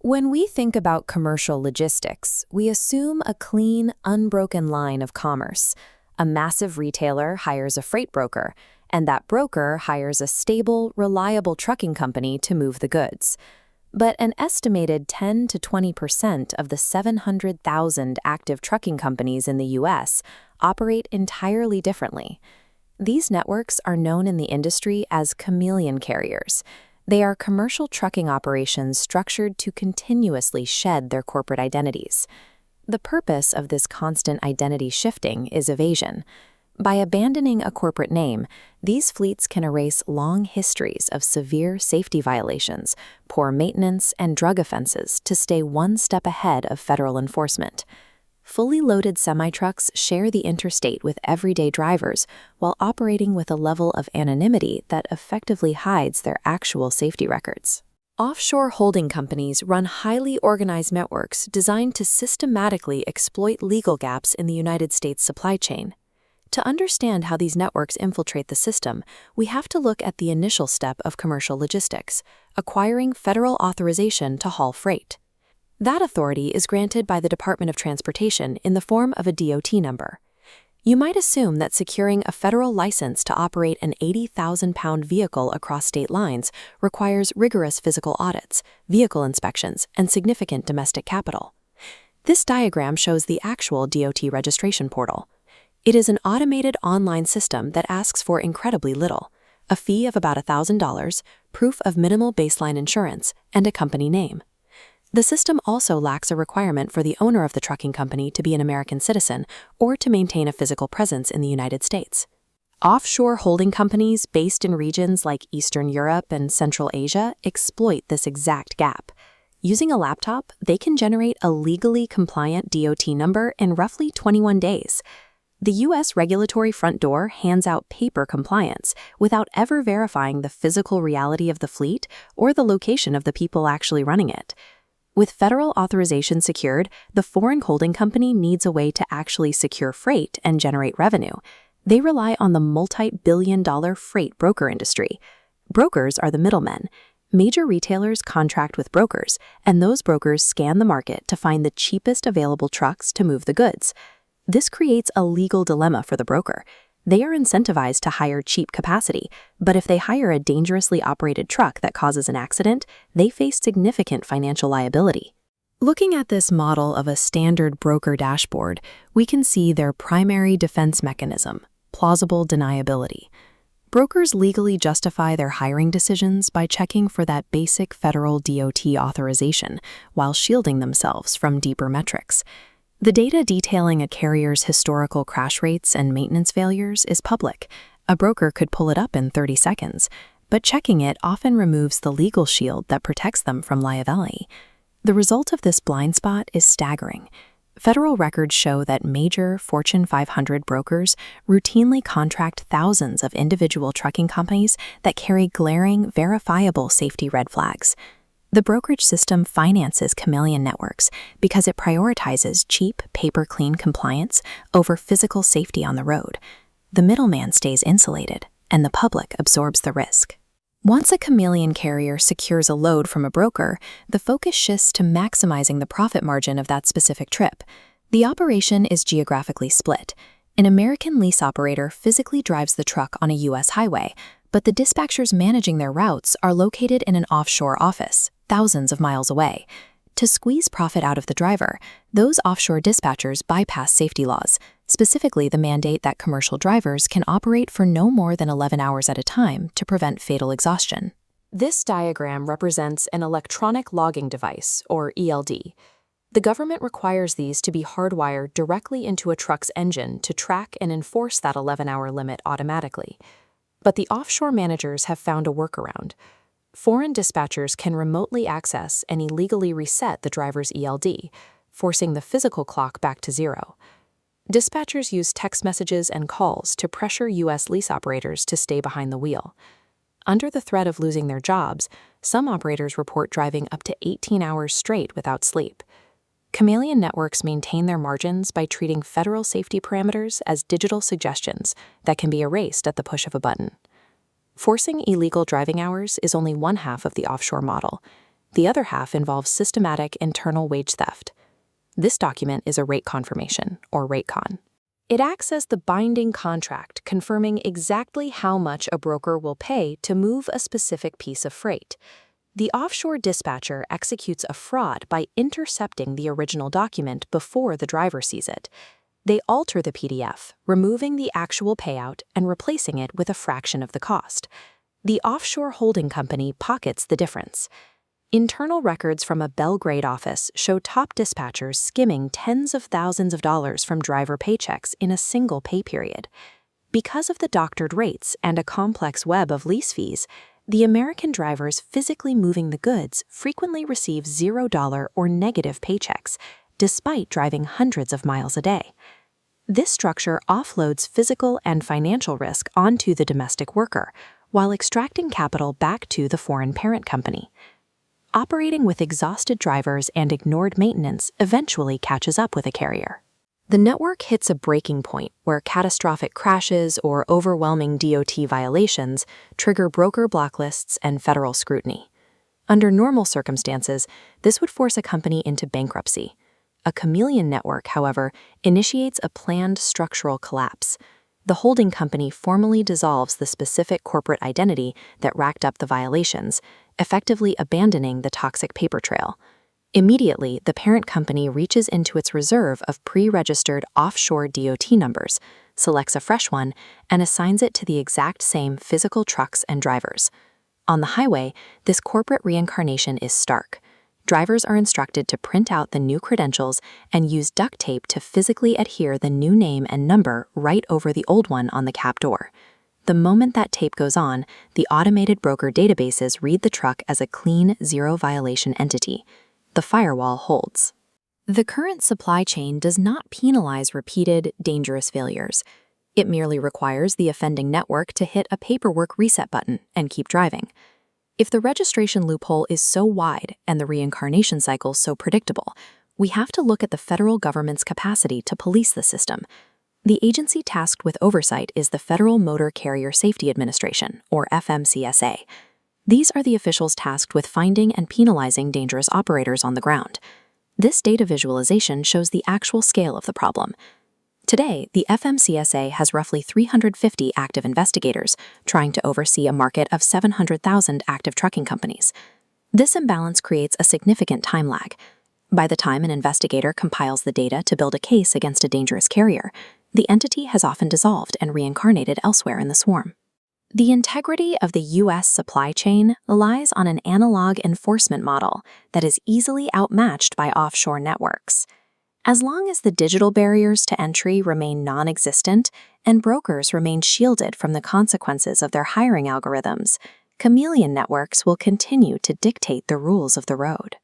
When we think about commercial logistics, we assume a clean, unbroken line of commerce. A massive retailer hires a freight broker, and that broker hires a stable, reliable trucking company to move the goods. But an estimated 10 to 20% of the 700,000 active trucking companies in the U.S. operate entirely differently. These networks are known in the industry as chameleon carriers. They are commercial trucking operations structured to continuously shed their corporate identities. The purpose of this constant identity shifting is evasion. By abandoning a corporate name, these fleets can erase long histories of severe safety violations, poor maintenance, and drug offenses to stay one step ahead of federal enforcement. Fully loaded semi-trucks share the interstate with everyday drivers while operating with a level of anonymity that effectively hides their actual safety records. Offshore holding companies run highly organized networks designed to systematically exploit legal gaps in the United States supply chain. To understand how these networks infiltrate the system, we have to look at the initial step of commercial logistics, acquiring federal authorization to haul freight. That authority is granted by the Department of Transportation in the form of a DOT number. You might assume that securing a federal license to operate an 80,000-pound vehicle across state lines requires rigorous physical audits, vehicle inspections, and significant domestic capital. This diagram shows the actual DOT registration portal. It is an automated online system that asks for incredibly little: a fee of about $1,000, proof of minimal baseline insurance, and a company name. The system also lacks a requirement for the owner of the trucking company to be an American citizen or to maintain a physical presence in the United States. Offshore holding companies based in regions like Eastern Europe and Central Asia exploit this exact gap. Using a laptop, they can generate a legally compliant DOT number in roughly 21 days. The U.S. regulatory front door hands out paper compliance without ever verifying the physical reality of the fleet or the location of the people actually running it. With federal authorization secured, the foreign holding company needs a way to actually secure freight and generate revenue. They rely on the multi-billion-dollar freight broker industry. Brokers are the middlemen. Major retailers contract with brokers, and those brokers scan the market to find the cheapest available trucks to move the goods. This creates a legal dilemma for the broker. They are incentivized to hire cheap capacity, but if they hire a dangerously operated truck that causes an accident, they face significant financial liability. Looking at this model of a standard broker dashboard, we can see their primary defense mechanism: plausible deniability. Brokers legally justify their hiring decisions by checking for that basic federal DOT authorization while shielding themselves from deeper metrics. The data detailing a carrier's historical crash rates and maintenance failures is public. A broker could pull it up in 30 seconds, but checking it often removes the legal shield that protects them from liability. The result of this blind spot is staggering. Federal records show that major Fortune 500 brokers routinely contract thousands of individual trucking companies that carry glaring, verifiable safety red flags. The brokerage system finances chameleon networks because it prioritizes cheap, paper-clean compliance over physical safety on the road. The middleman stays insulated, and the public absorbs the risk. Once a chameleon carrier secures a load from a broker, the focus shifts to maximizing the profit margin of that specific trip. The operation is geographically split. An American lease operator physically drives the truck on a U.S. highway, but the dispatchers managing their routes are located in an offshore office, thousands of miles away. To squeeze profit out of the driver, those offshore dispatchers bypass safety laws, specifically the mandate that commercial drivers can operate for no more than 11 hours at a time to prevent fatal exhaustion. This diagram represents an electronic logging device, or ELD. The government requires these to be hardwired directly into a truck's engine to track and enforce that 11-hour limit automatically. But the offshore managers have found a workaround. Foreign dispatchers can remotely access and illegally reset the driver's ELD, forcing the physical clock back to zero. Dispatchers use text messages and calls to pressure U.S. lease operators to stay behind the wheel. Under the threat of losing their jobs, some operators report driving up to 18 hours straight without sleep. Chameleon networks maintain their margins by treating federal safety parameters as digital suggestions that can be erased at the push of a button. Forcing illegal driving hours is only one half of the offshore model. The other half involves systematic internal wage theft. This document is a rate confirmation, or rate con. It acts as the binding contract confirming exactly how much a broker will pay to move a specific piece of freight. The offshore dispatcher executes a fraud by intercepting the original document before the driver sees it. They alter the PDF, removing the actual payout and replacing it with a fraction of the cost. The offshore holding company pockets the difference. Internal records from a Belgrade office show top dispatchers skimming tens of thousands of dollars from driver paychecks in a single pay period. Because of the doctored rates and a complex web of lease fees, the American drivers physically moving the goods frequently receive $0 or negative paychecks, despite driving hundreds of miles a day. This structure offloads physical and financial risk onto the domestic worker, while extracting capital back to the foreign parent company. Operating with exhausted drivers and ignored maintenance eventually catches up with a carrier. The network hits a breaking point where catastrophic crashes or overwhelming DOT violations trigger broker blacklists and federal scrutiny. Under normal circumstances, this would force a company into bankruptcy. A Chameleon network, however, initiates a planned structural collapse. The holding company formally dissolves the specific corporate identity that racked up the violations, effectively abandoning the toxic paper trail. Immediately, the parent company reaches into its reserve of pre-registered offshore DOT numbers, selects a fresh one, and assigns it to the exact same physical trucks and drivers. On the highway, this corporate reincarnation is stark. Drivers are instructed to print out the new credentials and use duct tape to physically adhere the new name and number right over the old one on the cab door. The moment that tape goes on, the automated broker databases read the truck as a clean, zero-violation entity. The firewall holds. The current supply chain does not penalize repeated, dangerous failures. It merely requires the offending network to hit a paperwork reset button and keep driving. If the registration loophole is so wide and the reincarnation cycle so predictable, we have to look at the federal government's capacity to police the system. The agency tasked with oversight is the Federal Motor Carrier Safety Administration, or FMCSA. These are the officials tasked with finding and penalizing dangerous operators on the ground. This data visualization shows the actual scale of the problem. Today, the FMCSA has roughly 350 active investigators trying to oversee a market of 700,000 active trucking companies. This imbalance creates a significant time lag. By the time an investigator compiles the data to build a case against a dangerous carrier, the entity has often dissolved and reincarnated elsewhere in the swarm. The integrity of the U.S. supply chain relies on an analog enforcement model that is easily outmatched by offshore networks. As long as the digital barriers to entry remain non-existent and brokers remain shielded from the consequences of their hiring algorithms, Chameleon networks will continue to dictate the rules of the road.